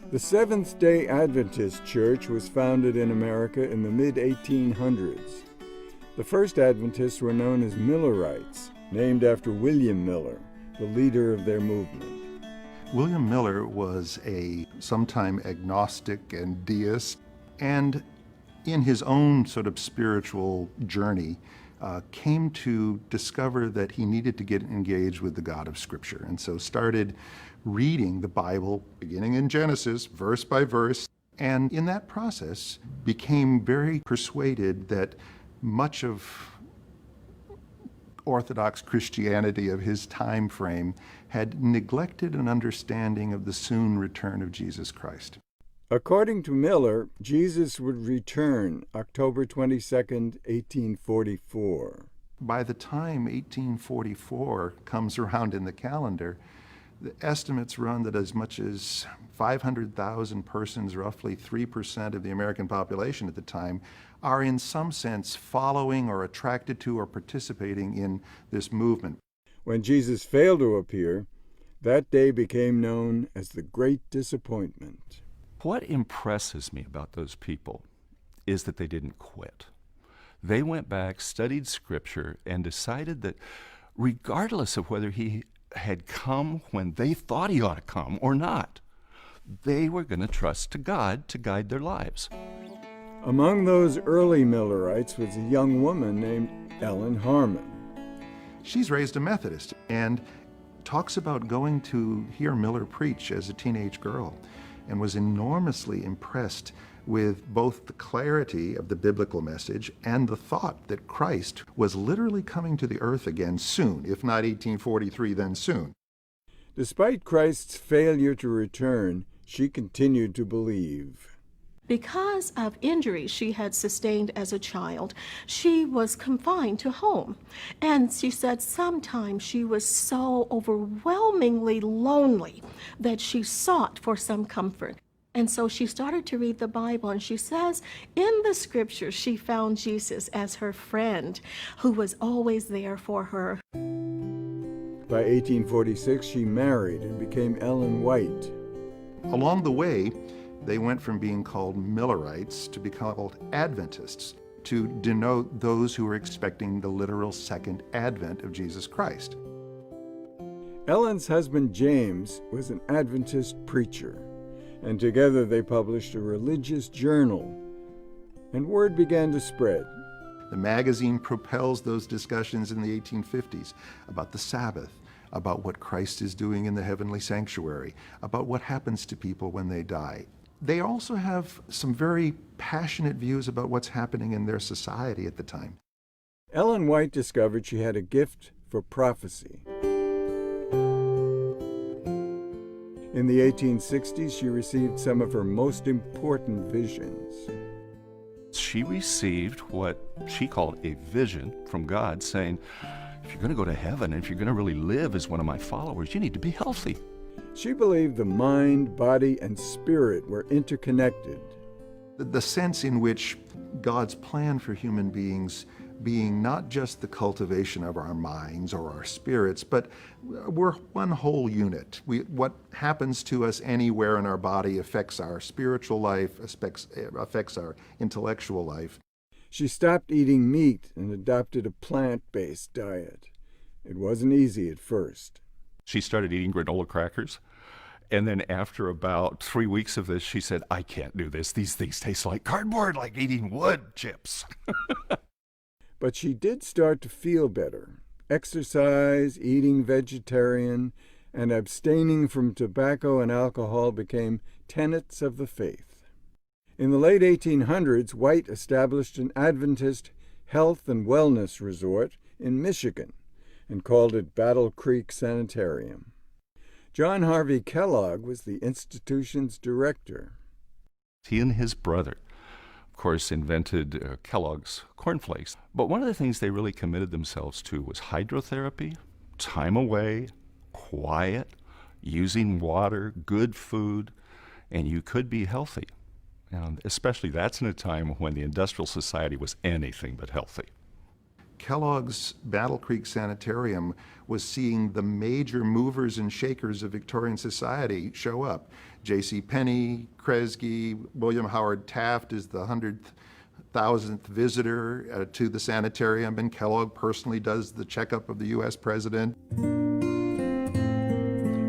The Seventh-day Adventist Church was founded in America in the mid-1800s. The first Adventists were known as Millerites, named after William Miller, the leader of their movement. William Miller was a sometime agnostic and deist, and in his own sort of spiritual journey, came to discover that he needed to get engaged with the God of Scripture, and so started reading the Bible, beginning in Genesis, verse by verse, and in that process became very persuaded that much of Orthodox Christianity of his time frame had neglected an understanding of the soon return of Jesus Christ. According to Miller, Jesus would return October 22, 1844. By the time 1844 comes around in the calendar, the estimates run that as much as 500,000 persons, roughly 3% of the American population at the time, are in some sense following or attracted to or participating in this movement. When Jesus failed to appear, that day became known as the Great Disappointment. What impresses me about those people is that they didn't quit. They went back, studied Scripture, and decided that regardless of whether he had come when they thought he ought to come or not, they were going to trust to God to guide their lives. Among those early Millerites was a young woman named Ellen Harmon. She's raised a Methodist and talks about going to hear Miller preach as a teenage girl, and was enormously impressed with both the clarity of the biblical message and the thought that Christ was literally coming to the earth again soon, if not 1843, then soon. Despite Christ's failure to return, she continued to believe. Because of injuries she had sustained as a child, she was confined to home. And she said sometimes she was so overwhelmingly lonely that she sought for some comfort. And so she started to read the Bible, and she says in the Scriptures she found Jesus as her friend who was always there for her. By 1846, she married and became Ellen White. Along the way, they went from being called Millerites to be called Adventists, to denote those who were expecting the literal second advent of Jesus Christ. Ellen's husband James was an Adventist preacher, and together they published a religious journal, and word began to spread. The magazine propels those discussions in the 1850s about the Sabbath, about what Christ is doing in the heavenly sanctuary, about what happens to people when they die. They also have some very passionate views about what's happening in their society at the time. Ellen White discovered she had a gift for prophecy. In the 1860s, she received some of her most important visions. She received what she called a vision from God saying, if you're going to go to heaven, and if you're going to really live as one of my followers, you need to be healthy. She believed the mind, body, and spirit were interconnected. The sense in which God's plan for human beings being not just the cultivation of our minds or our spirits, but we're one whole unit. What happens to us anywhere in our body affects our spiritual life, affects our intellectual life. She stopped eating meat and adopted a plant-based diet. It wasn't easy at first. She started eating granola crackers. And then after about 3 weeks of this, she said, I can't do this. These things taste like cardboard, like eating wood chips. But she did start to feel better. Exercise, eating vegetarian, and abstaining from tobacco and alcohol became tenets of the faith. In the late 1800s, White established an Adventist health and wellness resort in Michigan and called it Battle Creek Sanitarium. John Harvey Kellogg was the institution's director. He and his brother, of course, invented Kellogg's cornflakes. But one of the things they really committed themselves to was hydrotherapy, time away, quiet, using water, good food, and you could be healthy. And especially that's in a time when the industrial society was anything but healthy. Kellogg's Battle Creek Sanitarium was seeing the major movers and shakers of Victorian society show up. J.C. Penney, Kresge, William Howard Taft is the 100,000th visitor to the sanitarium, and Kellogg personally does the checkup of the U.S. president.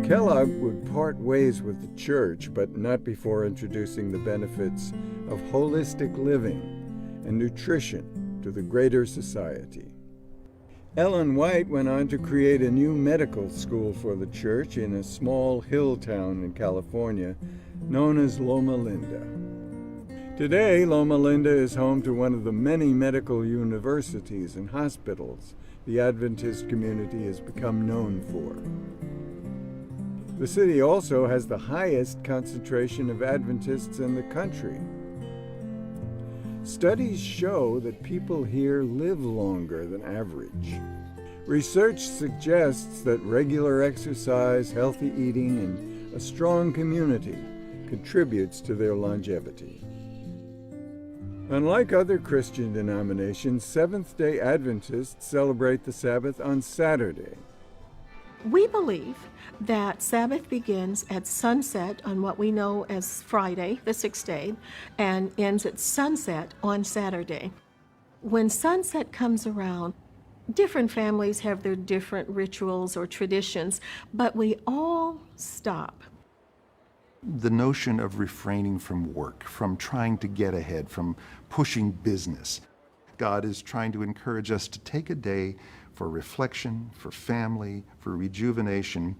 Kellogg would part ways with the church, but not before introducing the benefits of holistic living and nutrition to the greater society. Ellen White went on to create a new medical school for the church in a small hill town in California known as Loma Linda. Today, Loma Linda is home to one of the many medical universities and hospitals the Adventist community has become known for. The city also has the highest concentration of Adventists in the country. Studies show that people here live longer than average. Research suggests that regular exercise, healthy eating, and a strong community contributes to their longevity. Unlike other Christian denominations, Seventh-day Adventists celebrate the Sabbath on Saturday. We believe that Sabbath begins at sunset on what we know as Friday, the 6th day, and ends at sunset on Saturday. When sunset comes around, different families have their different rituals or traditions, but we all stop. The notion of refraining from work, from trying to get ahead, from pushing business. God is trying to encourage us to take a day for reflection, for family, for rejuvenation.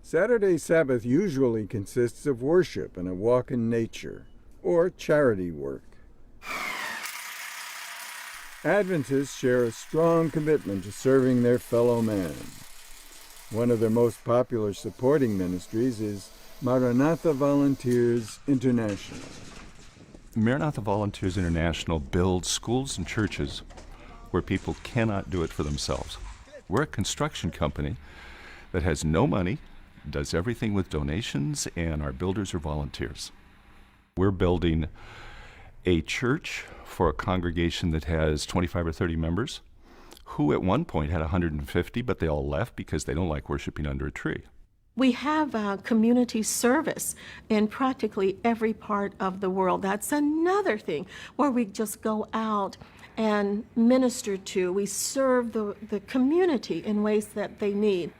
Saturday Sabbath usually consists of worship and a walk in nature, or charity work. Adventists share a strong commitment to serving their fellow man. One of their most popular supporting ministries is Maranatha Volunteers International. Maranatha Volunteers International builds schools and churches where people cannot do it for themselves. We're a construction company that has no money, does everything with donations, and our builders are volunteers. We're building a church for a congregation that has 25 or 30 members, who at one point had 150, but they all left because they don't like worshiping under a tree. We have a community service in practically every part of the world. That's another thing where we just go out and minister to. We serve the community in ways that they need.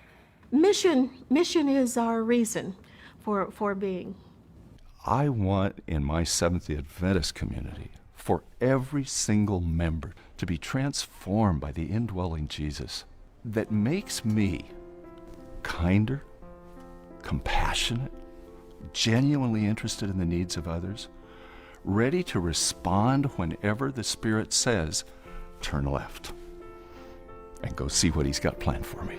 Mission is our reason for being. I want in my Seventh-day Adventist community for every single member to be transformed by the indwelling Jesus that makes me kinder, compassionate, genuinely interested in the needs of others, ready to respond whenever the Spirit says, turn left, and go see what He's got planned for me.